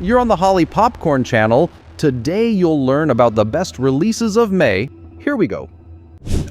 You're on the Holly Popcorn channel. Today you'll learn about the best releases of May. Here we go.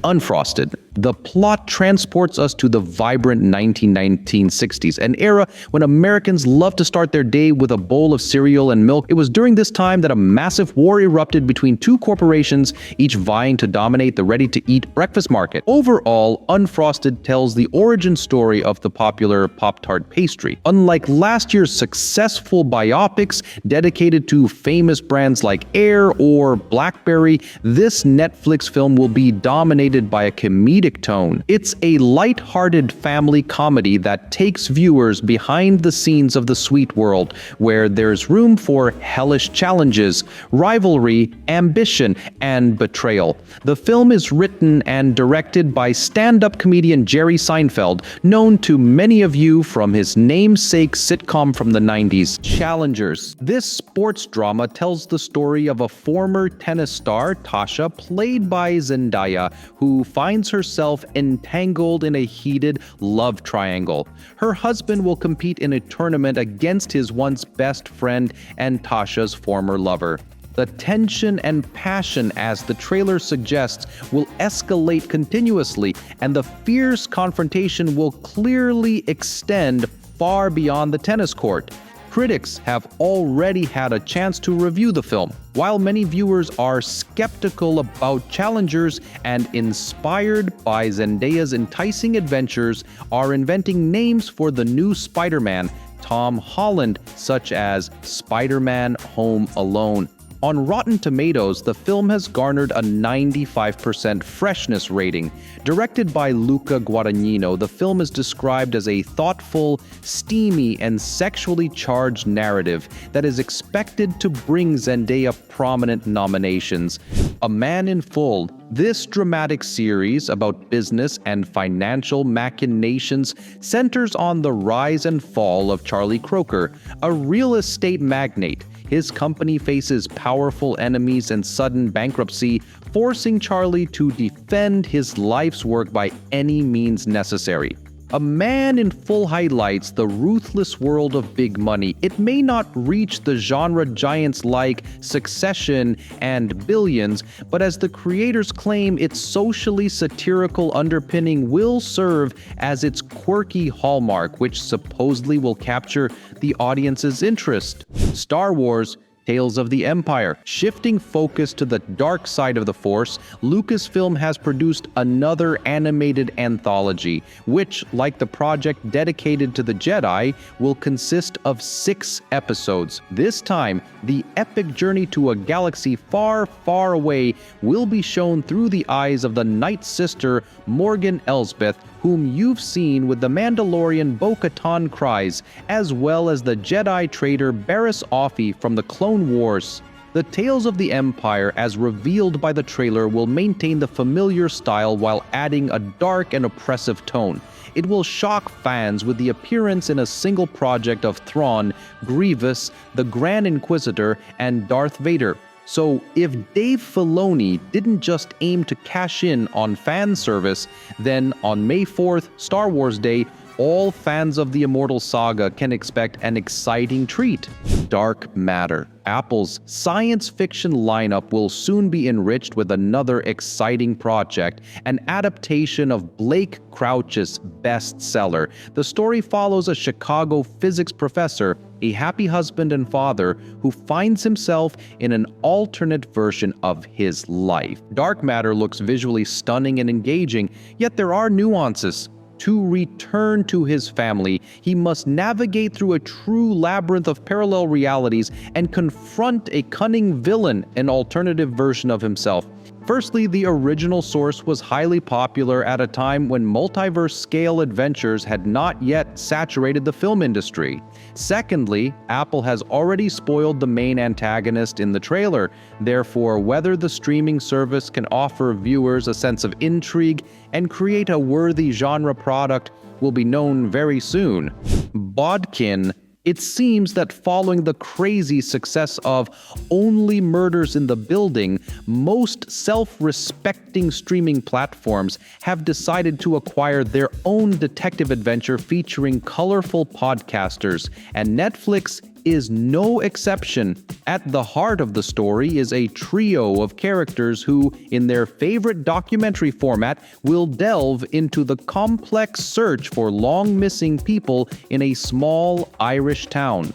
Unfrosted. The plot transports us to the vibrant 1960s, an era when Americans loved to start their day with a bowl of cereal and milk. It was during this time that a massive war erupted between two corporations, each vying to dominate the ready-to-eat breakfast market. Overall, Unfrosted tells the origin story of the popular Pop-Tart pastry. Unlike last year's successful biopics dedicated to famous brands like Air or BlackBerry, this Netflix film will be dominated by a comedic tone. It's a light-hearted family comedy that takes viewers behind the scenes of the sweet world, where there's room for hellish challenges, rivalry, ambition, and betrayal. The film is written and directed by stand-up comedian Jerry Seinfeld, known to many of you from his namesake sitcom from the 90s, Challengers. This sports drama tells the story of a former tennis star, Tasha, played by Zendaya, who finds herself entangled in a heated love triangle. Her husband will compete in a tournament against his once best friend and Tasha's former lover. The tension and passion, as the trailer suggests, will escalate continuously, and the fierce confrontation will clearly extend far beyond the tennis court. Critics have already had a chance to review the film. While many viewers are skeptical about Challengers and inspired by Zendaya's enticing adventures, are inventing names for the new Spider-Man, Tom Holland, such as Spider-Man Home Alone. On Rotten Tomatoes, the film has garnered a 95% freshness rating. Directed by Luca Guadagnino, the film is described as a thoughtful, steamy, and sexually charged narrative that is expected to bring Zendaya prominent nominations. A Man in Full. This dramatic series about business and financial machinations centers on the rise and fall of Charlie Croker, a real estate magnate. His company faces powerful enemies and sudden bankruptcy, forcing Charlie to defend his life's work by any means necessary. A Man in Full highlights the ruthless world of big money. It may not reach the genre giants like Succession and Billions, but as the creators claim, its socially satirical underpinning will serve as its quirky hallmark, which supposedly will capture the audience's interest. Star Wars: Tales of the Empire. Shifting focus to the dark side of the Force, Lucasfilm has produced another animated anthology, which, like the project dedicated to the Jedi, will consist of 6 episodes. This time, the epic journey to a galaxy far, far away will be shown through the eyes of the Night Sister, Morgan Elsbeth, whom you've seen with the Mandalorian Bo-Katan Kryze, as well as the Jedi traitor Barriss Offee from the Clone Wars. The Tales of the Empire, as revealed by the trailer, will maintain the familiar style while adding a dark and oppressive tone. It will shock fans with the appearance in a single project of Thrawn, Grievous, the Grand Inquisitor, and Darth Vader. So if Dave Filoni didn't just aim to cash in on fan service, then on May 4th, Star Wars Day, all fans of the immortal saga can expect an exciting treat. Dark Matter. Apple's science fiction lineup will soon be enriched with another exciting project, an adaptation of Blake Crouch's bestseller. The story follows a Chicago physics professor, a happy husband and father, who finds himself in an alternate version of his life. Dark Matter looks visually stunning and engaging, yet there are nuances. To return to his family, he must navigate through a true labyrinth of parallel realities and confront a cunning villain, an alternative version of himself. Firstly, the original source was highly popular at a time when multiverse-scale adventures had not yet saturated the film industry. Secondly, Apple has already spoiled the main antagonist in the trailer. Therefore, whether the streaming service can offer viewers a sense of intrigue and create a worthy genre product will be known very soon. Bodkin. It seems that following the crazy success of Only Murders in the Building, most self-respecting streaming platforms have decided to acquire their own detective adventure featuring colorful podcasters, and Netflix is no exception. At the heart of the story is a trio of characters who, in their favorite documentary format, will delve into the complex search for long-missing people in a small Irish town.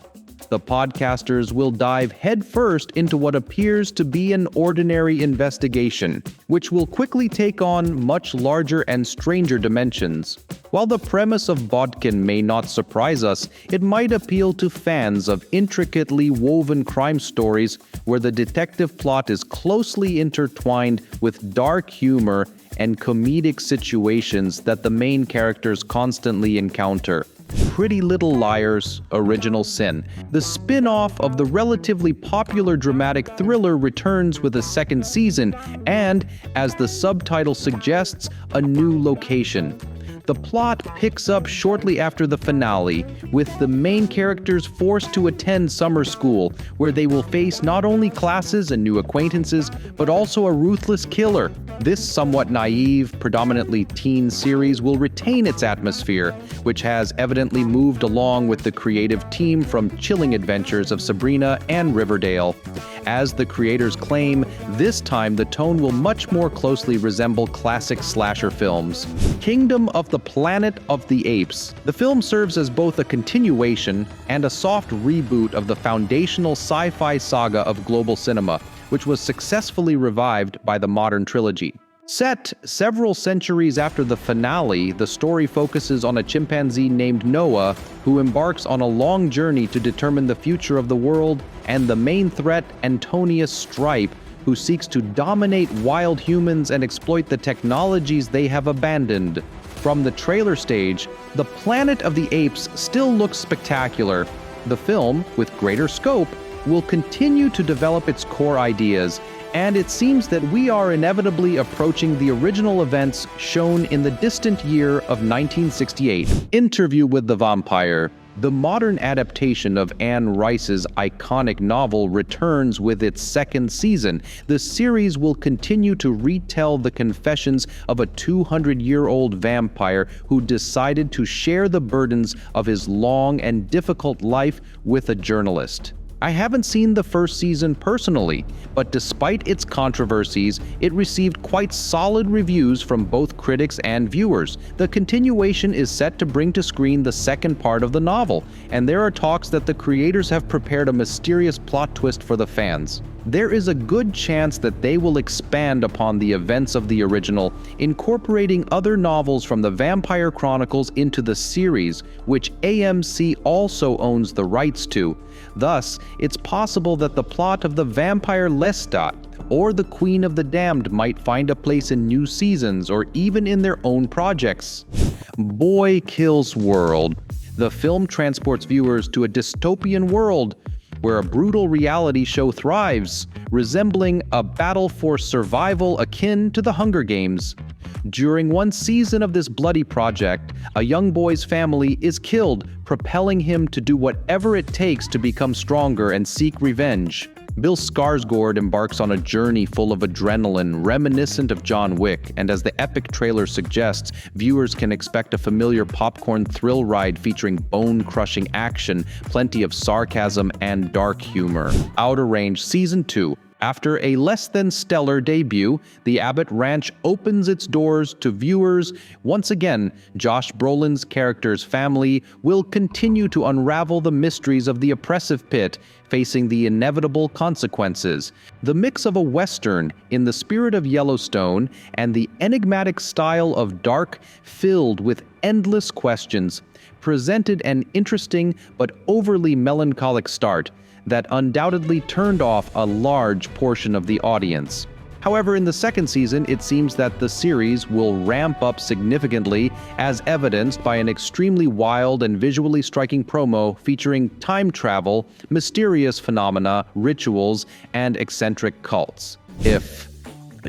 The podcasters will dive headfirst into what appears to be an ordinary investigation, which will quickly take on much larger and stranger dimensions. While the premise of Bodkin may not surprise us, it might appeal to fans of intricately woven crime stories where the detective plot is closely intertwined with dark humor and comedic situations that the main characters constantly encounter. Pretty Little Liars: Original Sin. The spin-off of the relatively popular dramatic thriller returns with a second season and, as the subtitle suggests, a new location. The plot picks up shortly after the finale, with the main characters forced to attend summer school, where they will face not only classes and new acquaintances, but also a ruthless killer. This somewhat naive, predominantly teen series will retain its atmosphere, which has evidently moved along with the creative team from Chilling Adventures of Sabrina and Riverdale. As the creators claim, this time the tone will much more closely resemble classic slasher films. Kingdom of the Planet of the Apes. The film serves as both a continuation and a soft reboot of the foundational sci-fi saga of global cinema, which was successfully revived by the modern trilogy. Set several centuries after the finale, the story focuses on a chimpanzee named Noah who embarks on a long journey to determine the future of the world, and the main threat, Antonius Stripe, who seeks to dominate wild humans and exploit the technologies they have abandoned. From the trailer stage, the Planet of the Apes still looks spectacular. The film, with greater scope, will continue to develop its core ideas, and it seems that we are inevitably approaching the original events shown in the distant year of 1968. Interview with the Vampire. The modern adaptation of Anne Rice's iconic novel returns with its second season. The series will continue to retell the confessions of a 200-year-old vampire who decided to share the burdens of his long and difficult life with a journalist. I haven't seen the first season personally, but despite its controversies, it received quite solid reviews from both critics and viewers. The continuation is set to bring to screen the second part of the novel, and there are talks that the creators have prepared a mysterious plot twist for the fans. There is a good chance that they will expand upon the events of the original, incorporating other novels from the Vampire Chronicles into the series, which AMC also owns the rights to. Thus, it's possible that the plot of the Vampire Lestat or the Queen of the Damned might find a place in new seasons or even in their own projects. Boy Kills World. The film transports viewers to a dystopian world where a brutal reality show thrives, resembling a battle for survival akin to the Hunger Games. During one season of this bloody project, a young boy's family is killed, propelling him to do whatever it takes to become stronger and seek revenge. Bill Skarsgård embarks on a journey full of adrenaline, reminiscent of John Wick, and as the epic trailer suggests, viewers can expect a familiar popcorn thrill ride featuring bone-crushing action, plenty of sarcasm, and dark humor. Outer Range Season 2. After a less-than-stellar debut, the Abbott Ranch opens its doors to viewers. Once again, Josh Brolin's character's family will continue to unravel the mysteries of the oppressive pit, facing the inevitable consequences. The mix of a Western in the spirit of Yellowstone and the enigmatic style of Dark, filled with endless questions, presented an interesting but overly melancholic start that undoubtedly turned off a large portion of the audience. However, in the second season, it seems that the series will ramp up significantly, as evidenced by an extremely wild and visually striking promo featuring time travel, mysterious phenomena, rituals, and eccentric cults. If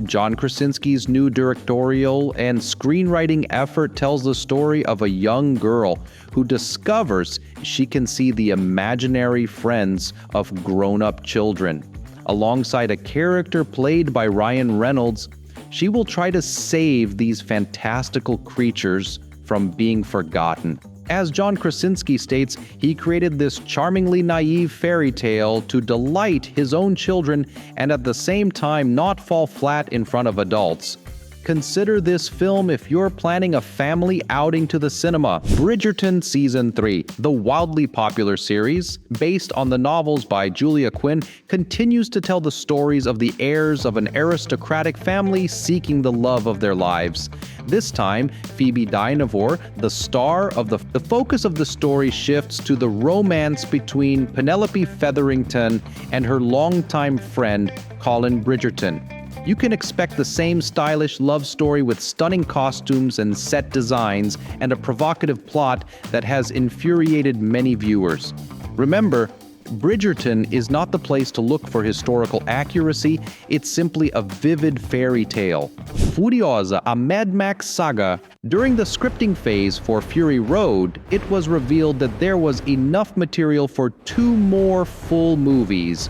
John Krasinski's new directorial and screenwriting effort tells the story of a young girl who discovers she can see the imaginary friends of grown-up children. Alongside a character played by Ryan Reynolds, she will try to save these fantastical creatures from being forgotten. As John Krasinski states, he created this charmingly naive fairy tale to delight his own children and at the same time not fall flat in front of adults. Consider this film if you're planning a family outing to the cinema. Bridgerton Season 3, the wildly popular series, based on the novels by Julia Quinn, continues to tell the stories of the heirs of an aristocratic family seeking the love of their lives. This time, Phoebe Dynevor, the star of the focus of the story shifts to the romance between Penelope Featherington and her longtime friend, Colin Bridgerton. You can expect the same stylish love story with stunning costumes and set designs and a provocative plot that has infuriated many viewers. Remember, Bridgerton is not the place to look for historical accuracy, it's simply a vivid fairy tale. Furiosa, a Mad Max Saga. During the scripting phase for Fury Road, it was revealed that there was enough material for 2 more full movies.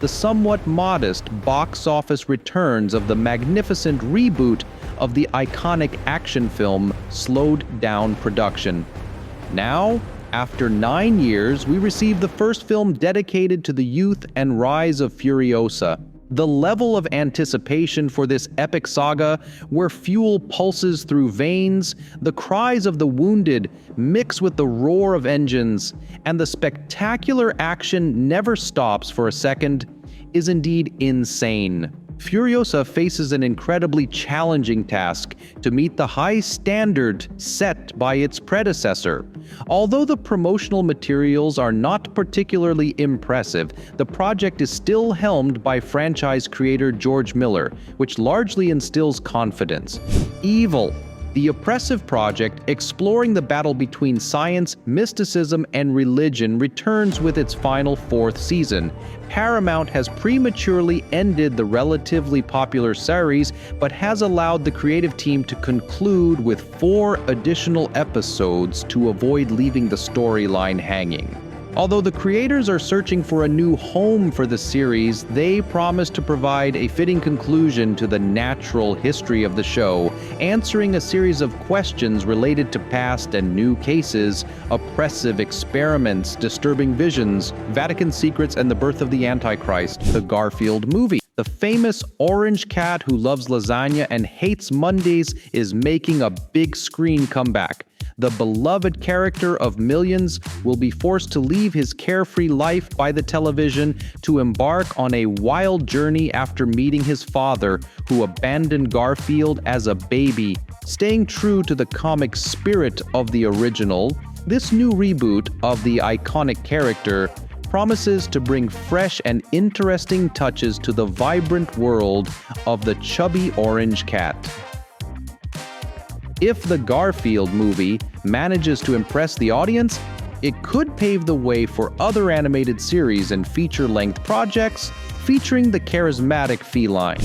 The somewhat modest box office returns of the magnificent reboot of the iconic action film slowed down production. Now, after 9 years, we receive the first film dedicated to the youth and rise of Furiosa. The level of anticipation for this epic saga, where fuel pulses through veins, the cries of the wounded mix with the roar of engines, and the spectacular action never stops for a second, is indeed insane. Furiosa faces an incredibly challenging task to meet the high standard set by its predecessor. Although the promotional materials are not particularly impressive, the project is still helmed by franchise creator George Miller, which largely instills confidence. Evil, the oppressive project exploring the battle between science, mysticism, and religion, returns with its final 4th season. Paramount has prematurely ended the relatively popular series, but has allowed the creative team to conclude with 4 additional episodes to avoid leaving the storyline hanging. Although the creators are searching for a new home for the series, they promise to provide a fitting conclusion to the natural history of the show, answering a series of questions related to past and new cases, oppressive experiments, disturbing visions, Vatican secrets, and the birth of the Antichrist. The Garfield Movie. The famous orange cat who loves lasagna and hates Mondays is making a big screen comeback. The beloved character of millions will be forced to leave his carefree life by the television to embark on a wild journey after meeting his father, who abandoned Garfield as a baby. Staying true to the comic spirit of the original, this new reboot of the iconic character promises to bring fresh and interesting touches to the vibrant world of the chubby orange cat. If the Garfield movie manages to impress the audience, it could pave the way for other animated series and feature-length projects featuring the charismatic feline.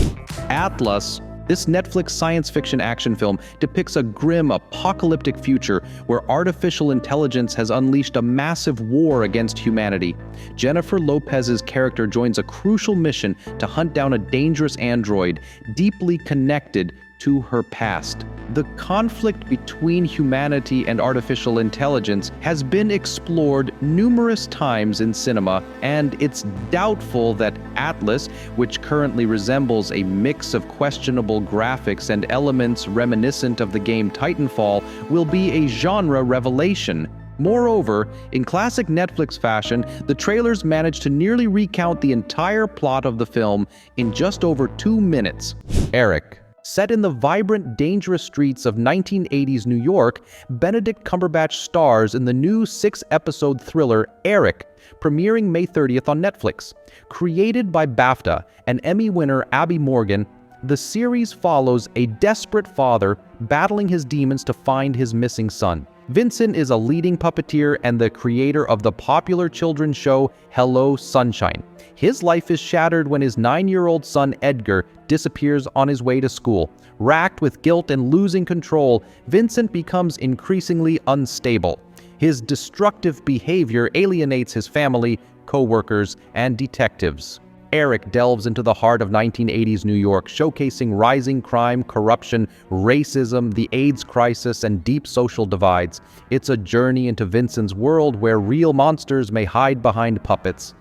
Atlas, this Netflix science fiction action film, depicts a grim, apocalyptic future where artificial intelligence has unleashed a massive war against humanity. Jennifer Lopez's character joins a crucial mission to hunt down a dangerous android deeply connected to her past. The conflict between humanity and artificial intelligence has been explored numerous times in cinema, and it's doubtful that Atlas, which currently resembles a mix of questionable graphics and elements reminiscent of the game Titanfall, will be a genre revelation. Moreover, in classic Netflix fashion, the trailers managed to nearly recount the entire plot of the film in just over 2 minutes. Eric. Set in the vibrant, dangerous streets of 1980s New York, Benedict Cumberbatch stars in the new 6-episode thriller Eric, premiering May 30th on Netflix. Created by BAFTA and Emmy winner Abby Morgan, the series follows a desperate father battling his demons to find his missing son. Vincent is a leading puppeteer and the creator of the popular children's show Hello Sunshine. His life is shattered when his 9-year-old son Edgar disappears on his way to school. Racked with guilt and losing control, Vincent becomes increasingly unstable. His destructive behavior alienates his family, co-workers, and detectives. Eric delves into the heart of 1980s New York, showcasing rising crime, corruption, racism, the AIDS crisis, and deep social divides. It's a journey into Vincent's world where real monsters may hide behind puppets.